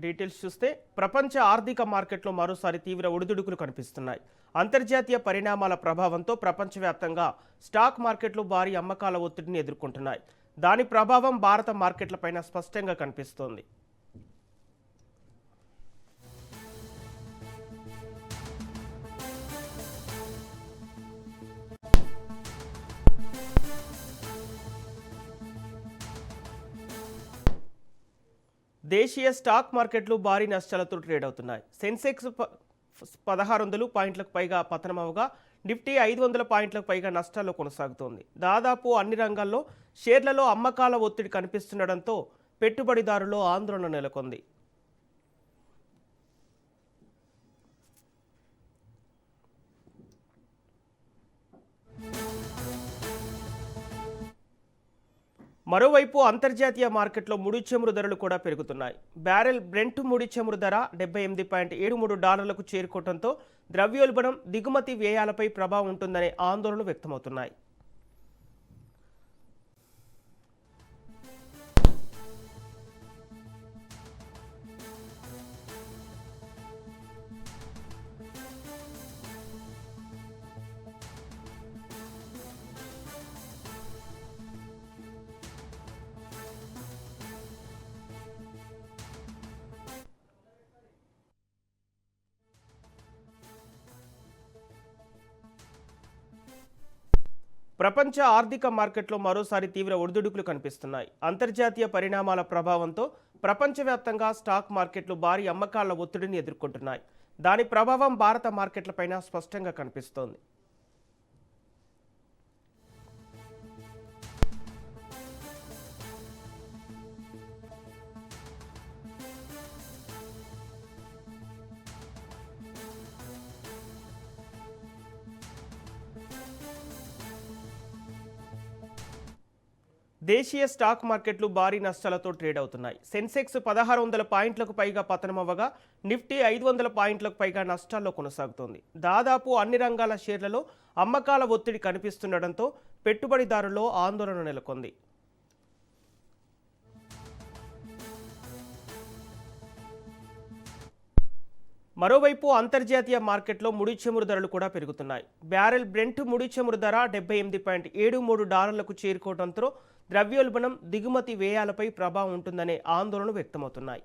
Details చూస్తే ప్రపంచ ఆర్థిక మార్కెట్లో మరోసారి తీవ్ర ఒడిదుడుకులు కనిపిస్తున్నాయి. అంతర్జాతీయ పరిణామాల ప్రభావంతో ప్రపంచవ్యాప్తంగా స్టాక్ మార్కెట్లు భారీ అమ్మకాల ఒత్తిడిని ఎదుర్కొంటున్నాయి. దాని ప్రభావం భారత మార్కెట్లపైన స్పష్టంగా కనిపిస్తోంది. దేశీయ స్టాక్ మార్కెట్లు భారీ నష్టాలతో ట్రేడ్ అవుతున్నాయి. సెన్సెక్స్ 1600 పాయింట్లకు పైగా పతనమవగా నిఫ్టీ 500 పాయింట్లకు పైగా నష్టాల్లో కొనసాగుతోంది. దాదాపు అన్ని రంగాల్లో షేర్లలో అమ్మకాల ఒత్తిడి కనిపిస్తుండటంతో పెట్టుబడిదారుల్లో ఆందోళన నెలకొంది. మరోవైపు అంతర్జాతీయ మార్కెట్లో ముడి చమురు ధరలు కూడా పెరుగుతున్నాయి. బ్యారెల్ బ్రెంట్ ముడి చమురు ధర $78.73 చేరుకోవడంతో ద్రవ్యోల్బణం, దిగుమతి వ్యయాలపై ప్రభావం ఉంటుందనే ఆందోళనలు వ్యక్తమవుతున్నాయి. ప్రపంచ ఆర్థిక మార్కెట్లో మరోసారి తీవ్ర ఒడిదుడుకులు కనిపిస్తున్నాయి. అంతర్జాతీయ పరిణామాల ప్రభావంతో ప్రపంచవ్యాప్తంగా స్టాక్ మార్కెట్లు భారీ అమ్మకాల ఒత్తిడిని ఎదుర్కొంటున్నాయి. దాని ప్రభావం భారత మార్కెట్లపైన స్పష్టంగా కనిపిస్తోంది. దేశీయ స్టాక్ మార్కెట్లు భారీ నష్టాలతో ట్రేడ్ అవుతున్నాయి. సెన్సెక్స్ 1600 పాయింట్లకు పైగా పతనమవ్వగా నిఫ్టీ 500 పాయింట్లకు పైగా నష్టాల్లో కొనసాగుతోంది. దాదాపు అన్ని రంగాల షేర్లలో అమ్మకాల ఒత్తిడి కనిపిస్తుండటంతో పెట్టుబడిదారుల్లో ఆందోళన నెలకొంది. మరోవైపు అంతర్జాతీయ మార్కెట్లో ముడి చమురు ధరలు కూడా పెరుగుతున్నాయి. బ్యారెల్ బ్రెంట్ ముడి చమురు ధర $78.73 చేరుకోవడంతో ద్రవ్యోల్బణం, దిగుమతి వ్యయాలపై ప్రభావం ఉంటుందనే ఆందోళనలు వ్యక్తమవుతున్నాయి.